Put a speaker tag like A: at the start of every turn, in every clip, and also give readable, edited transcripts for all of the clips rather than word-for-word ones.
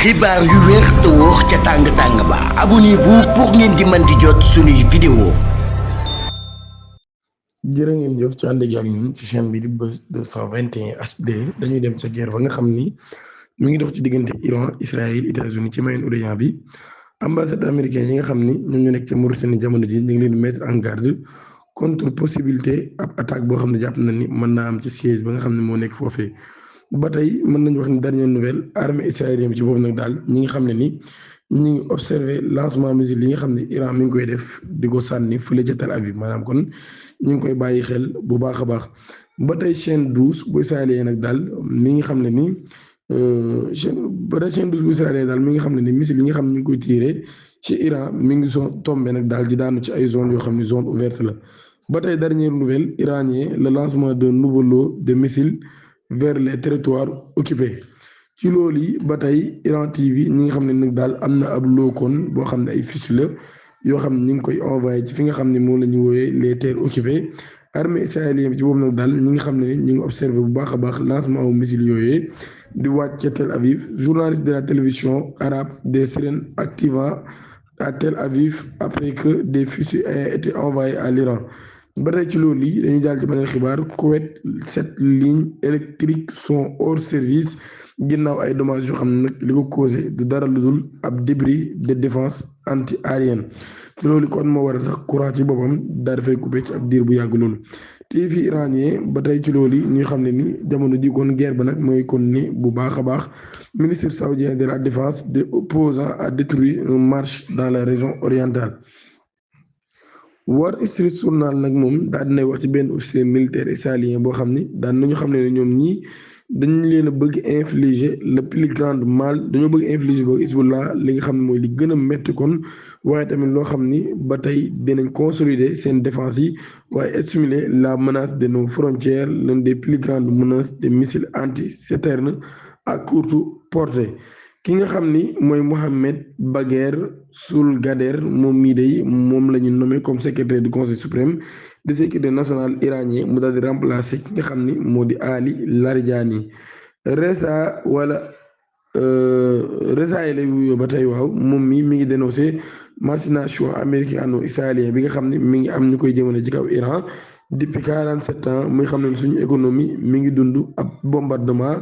A: xibaar yu wér te wóor ca tàng-tàng ba abonnez-vous pour ngeen di mën di jot suñuy vidéo.
B: jërë ngeen jëf ci ànd ak ñun ci chaîne bi di Buzz 221 HD dañuy dem ca guerre ba nga xam ni mu ngi dox ci diggante Iran Israël États-Unis ci Moyen-Orient bi ambassade américain yi nga xam ni ñoom ñu nekk ca Mauritanie jamono ji ñu ngi leen di mettre en garde contre possibilité ab attaque boo xam ne jàpp na ni mën naa am ci siège ba nga xam ne moo nekk foofee. ba tey mën nañu wax ni dernière nouvelle armée israélienne ci boobu nag daal ñi nga xam ne ni ñi ngi observé lancement missile yi nga xam ne Iran mi ngi koy def di ko sànni fële ca Tel Aviv maanaam kon ñu ngi koy bàyyi xel bu baax a baax ba tey chaîne 12 bu israélien nag daal mi ngi xam ne ni chaîne 12 bu israélien daal mi nga xam ne ni missile yi nga xam ne ñu ngi koy tiré ci Iran mi ngi tombé nag daal di daanu ci ay zone yoo xam ne zone ouverte la ba tey dernière nouvelle iranien le lancement d'un nouveau lot de missiles vers les territoires occupés ci loolu yi ba tey Iran TV ñi nga xam ne nag daal am na ab lookoon boo xam ne ay fiches la yoo xam ne ñi ngi koy envoyé ci fi nga xam ne moom la ñu wooyee les terres occupées armée israélienne ci boobu nag daal ñi nga xam ne ñi ngi observé bu baax a baax lancement wu missile yooyee di wàcc ca Tel Aviv journaliste de la télévision arabe des sirènes activant à Tel Aviv après que des fusils aient été envoyés à l'Iran. ba tey ci loolu yi dañuy jàll ci beneen xibaar Koweït 7 lignes électriques sont hors service ginnaaw ay dommages yoo xam ne nag li ko causé du dara lu dul ab débris de défense anti-aérienne ci loolu kon moo waral sax courant ci boppam daa dafay coupé ci ab diir bu yàgg loolu te fi iranien ba tey ci loolu yi ñuy xam ne ni jamono ji kon guerre ba nag mooy kon ni bu baax a baax ministre saoudien de la défense de opposant à détruire une marche dans la région orientale. Wall Street Journal nag moom daal dinay wax ci benn officier militaire israélien boo xam ni daan nañu xam ne ñoom ñii dañu leen a bëgg infliger le plus grand mal dañoo bëgg infliger ba Hezbollah li nga xam ne mooy li gën a métti kon waaye tamit loo xam ni ba tey dinañ consolider seen défense yi waaye estimuler la menace de nos frontières l'une des plus grandes menaces des missiles anti-citernes à courte portée. ki nga xam ni mooy Mohamed Bagher Sulgader moom mii day moom la ñu nommé comme secrétaire du conseil suprême de sécurité nationale iranien mu daal di remplacer ki nga xam ni moo di Ali Larijani Reza yi lay wuyoo ba tey waaw moom mi ngi dénoncé machination américano-israélien bi nga xam ni mi ngi am ñu koy jëmale ci kaw Iran depuis 47 ans muy xam ne suñu économie mi ngi dund ab bombardement.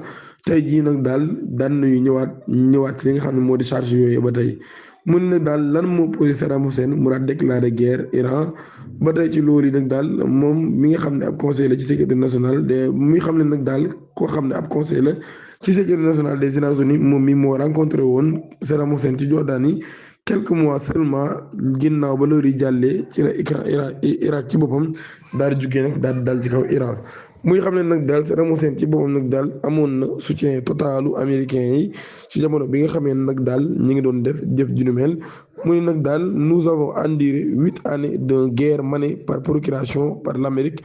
B: tey jii nag daal daan nañu ñëwaat ci li nga xam ne moo di charge yooyu ba tey mun na daal lan moo posé Saddam Hussein mu daal déclaré guerre Iran ba tey ci loolu yi nag daal moom mi nga xam ne ab conseil la ci sécurité nationale de muy xam ne nag daal koo xam ne ab conseil la ci sécurité nationale des États-Unis moom mi moo rencontré woon Saddam Hussein ci Jordanie quelques mois seulement ginnaaw ba loolu yi jàllee ci la Irak ci boppam daal di jugee nag daal di dal ci kaw Iran. muy xam ne nag daal Saddam Hussein ci boppam nag daal amoon na soutien totalu américain yi ci jamono bi nga xamee nag daal ñi ngi doon def jëf ju nu mel muy nag daal nous avons enduré 8 années de guerre menée par procuration par l'Amérique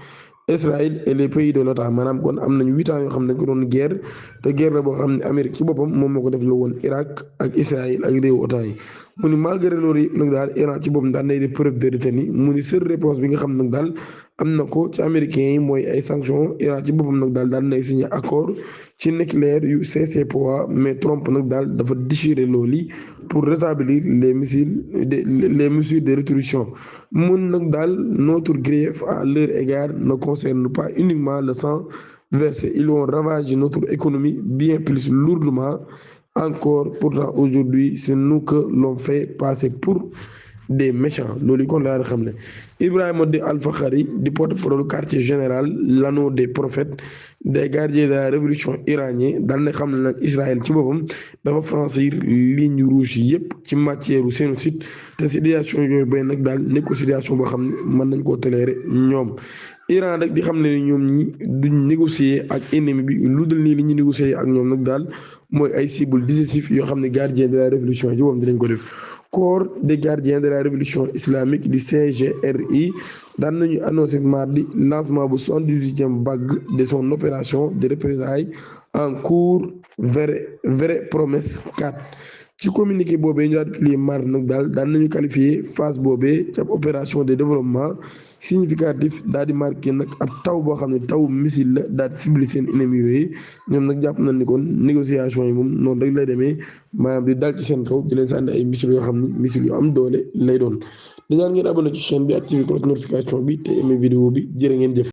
B: Israël et les pays de l'OTAN maanaam kon am nañu 8 ans yoo xam ne dañ ko doon guerre te guerre la boo xam ne Amérique ci boppam moom moo ko def la woon Irak ak Israël ak réewu OTAN yi mu ni malgré loolu yëpp nag daal Iran ci boppam daan nay def preuve de détenue mu ni seule réponse bi nga xam nag daal am na ko ci américains yi mooy ay sanctions Iran ci boppam nag daal daan nay signé accord ci nucléaire yu CCPOA mais Trump nag daal dafa déchirer loolu pour rétablir les mesures de rétribution mun nag daal notre grief à leur égard ne concerne pas uniquement le sang versé ils ont ravagé notre économie bien plus lourdement encore pourtant aujourd'hui c'est nous que l'on fait passer pour des méchants loolu kon laa xam ne Ibrahima di Al-Fakhari di porte-parole quartier général l'anneau des prophètes des gardiens de la révolution iranienne daal na xam ne nag Israël ci boppam dafa franchir ligne rouge yépp ci matière génocide te situation yooyu bay nag daal nekk ko situation boo xam ne mën nañ koo tolérer ñoom Iran rek di xam ne ni ñoom ñi duñ négocier ak ennemi bi lu dul nii li ñu négocier ak ñoom nag daal mooy ay cibles décisifs yoo xam ne gardien de la révolution ci boppam dinañ ko def corps des gardiens de la révolution islamique du CGRI daan nañu annoncé mardi lancement bu 78e vague de son opération de représailles en cours vraie promesse 4 ci communiqué boobee ñu daal di publier mardi nag daan nañu qualifié phase boobee ci ab opération de développement significatif daal di marqué nag ab taw boo xam ne taw missile la daal di ciblé seen ennemis yooyu ñoom nag jàpp nañ ni kon négociation yi moom noonu rek lay demee maanaam di dal ci seen kaw di leen sànni ay missiles yoo xam ni missiles yu am doole lay doon. di ñaan ngeen abonné ci chaîne bi activé cloche notification bi te aimé vidéo bi jërë ngeen jëf.